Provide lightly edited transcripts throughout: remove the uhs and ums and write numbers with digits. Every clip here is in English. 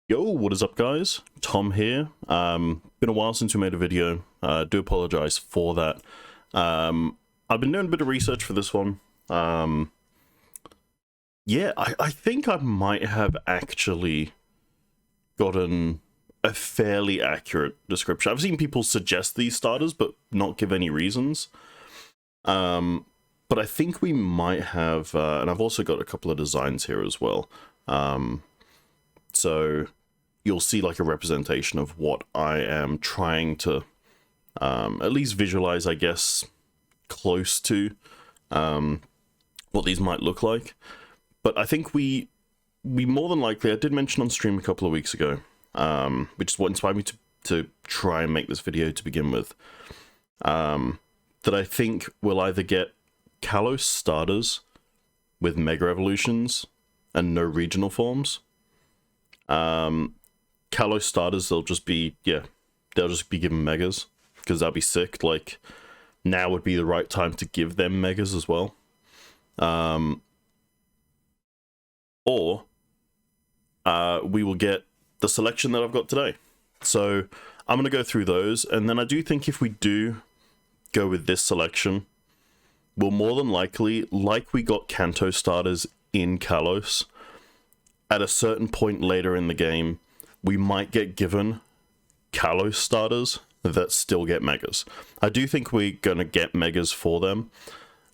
Yo, what is up, guys? Tom here. Been a while since we made a video. Do apologize for that. I've been doing a bit of research for this one. Yeah, I think I might have actually gotten a fairly accurate description. I've seen people suggest these starters, but not give any reasons. But I think we might have, and I've also got a couple of designs here as well. So you'll see like a representation of what I am trying to at least visualize, I guess, close to what these might look like. But I think we more than likely, I did mention on stream a couple of weeks ago, which is what inspired me to try and make this video to begin with, that I think we'll either get Kalos starters with Mega Evolutions and no regional forms. Kalos starters, they'll just be given Megas, because that'd be sick. Like, now would be the right time to give them Megas as well. Or we will get the selection that I've got today. So I'm going to go through those, and then I do think if we do go with this selection, we'll more than likely, like we got Kanto starters in Kalos, at a certain point later in the game, we might get given Kalos starters that still get Megas. I do think we're going to get Megas for them,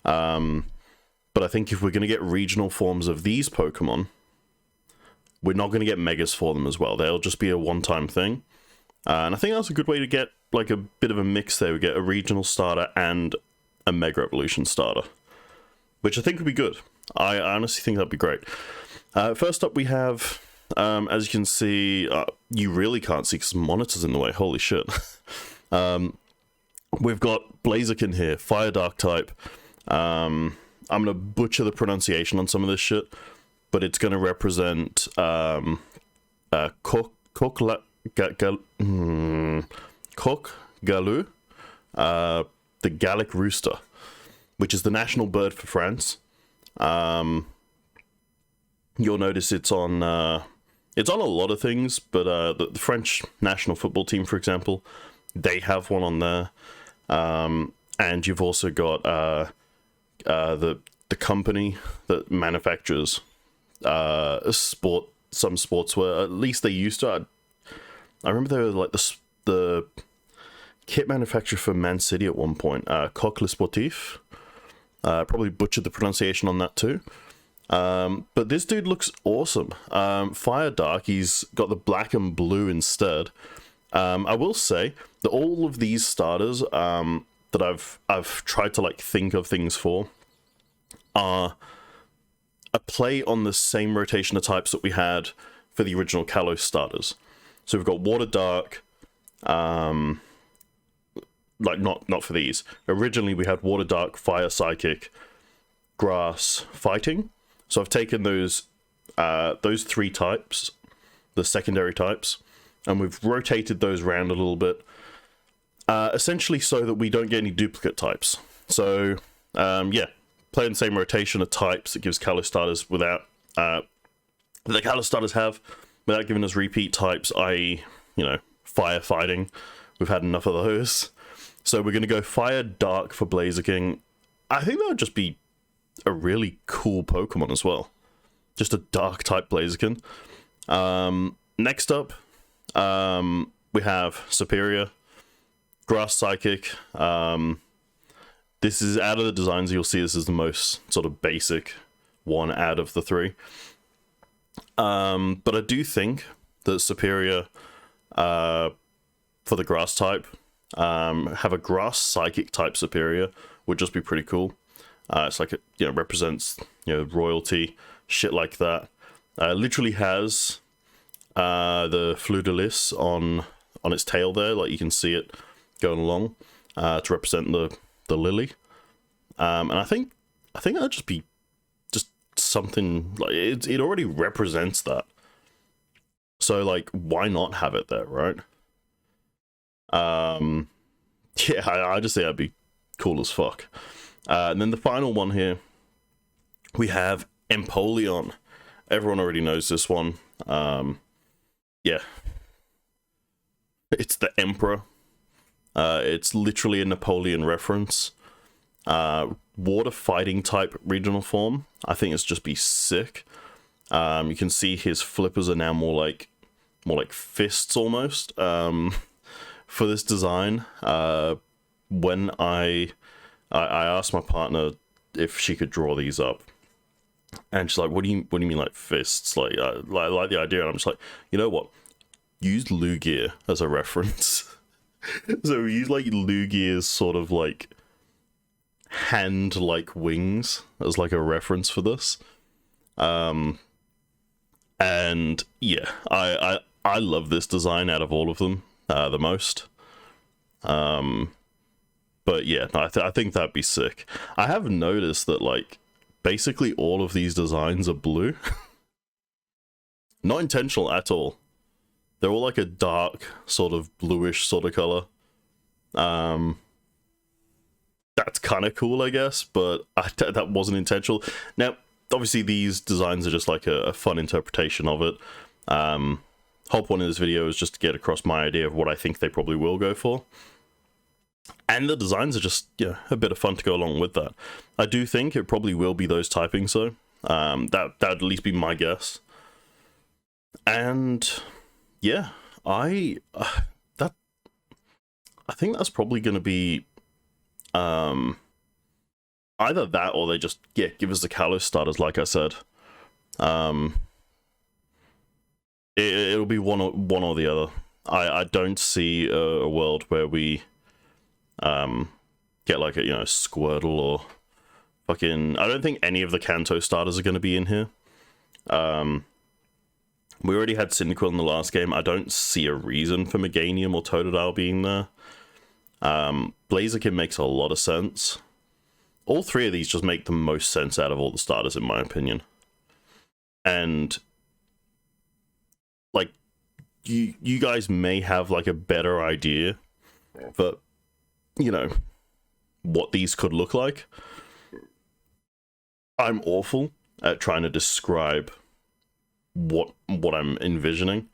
but I think if we're going to get regional forms of these Pokemon, we're not going to get Megas for them as well. They'll just be a one-time thing. And I think that's a good way to get like a bit of a mix there. We get a regional starter and a Mega Evolution starter, which I think would be good. I honestly think that'd be great. First up, we have, as you can see, you really can't see because the monitor's in the way. Holy shit. We've got Blaziken here, Fire Dark type. I'm going to butcher the pronunciation on some of this shit, but it's going to represent Galu, the Gallic rooster, which is the national bird for France. You'll notice it's on a lot of things, but the French national football team, for example, they have one on there. And you've also got the company that manufactures some sportswear. At least they used to. I remember they were like the kit manufacturer for Man City at one point. Coq Le Sportif. Probably butchered the pronunciation on that too. But this dude looks awesome. Fire Dark, he's got the black and blue instead. I will say that all of these starters that I've tried to like think of things for are a play on the same rotation of types that we had for the original Kalos starters. So we've got Water Dark, like not for these. Originally we had Water Dark, Fire Psychic, Grass, Fighting. So I've taken those three types, the secondary types, and we've rotated those around a little bit, essentially so that we don't get any duplicate types. So yeah, play in the same rotation of types that gives Kalos starters without that Kalos starters have, without giving us repeat types, i.e., firefighting. We've had enough of those. So we're going to go Fire Dark for Blaziken. I think that would just be a really cool Pokemon as well. Just a dark type Blaziken. Next up, we have Serperior, Grass Psychic. This is out of the designs, you'll see this is the most sort of basic one out of the three. But I do think that Serperior, for the Grass type, have a Grass Psychic type Serperior would just be pretty cool. It's like it represents royalty, shit like that. Literally has the Fleur de Lis on its tail there, like you can see it going along to represent the lily. And I think that'd just be just something like it already represents that. So like, why not have it there, right? Yeah, I just think that'd be cool as fuck. And then the final one here, we have Empoleon. Everyone already knows this one. yeah, it's the Emperor. It's literally a Napoleon reference. Water fighting type regional form. I think it's just be sick. You can see his flippers are now more like fists almost. For this design, when I asked my partner if she could draw these up, and she's like, "What do you mean like fists?" Like, I like the idea, and I'm just like, you know what? Use Lugia as a reference. So we use like Lugia's sort of like hand-like wings as like a reference for this. And yeah, I love this design out of all of them the most. But yeah, no, I think that'd be sick. I have noticed that like basically all of these designs are blue. Not intentional at all. They're all like a dark sort of bluish sort of color. That's kind of cool, I guess, but that wasn't intentional. Now, obviously, these designs are just like a fun interpretation of it. Whole point of this video is just to get across my idea of what I think they probably will go for. And the designs are just, yeah, a bit of fun to go along with that. I do think it probably will be those typings, though. That'd at least be my guess. And yeah, I think that's probably going to be either that or they just give us the Kalos starters, like I said. It'll be one or the other. I don't see a world where we get like a Squirtle or fucking. I don't think any of the Kanto starters are going to be in here. We already had Cyndaquil in the last game. I don't see a reason for Meganium or Totodile being there. Blaziken makes a lot of sense. All three of these just make the most sense out of all the starters, in my opinion. And like, you guys may have like a better idea for, what these could look like. I'm awful at trying to describe what I'm envisioning.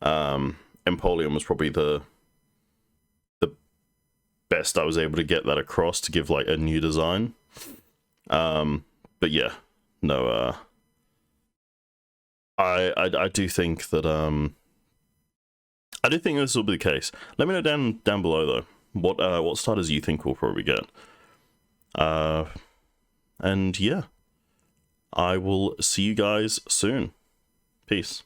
Empoleon was probably the best I was able to get that across to give like a new design. But yeah, no, I do think that I do think this will be the case. Let me know down below though what starters you think we'll probably get. And yeah, I will see you guys soon. Peace.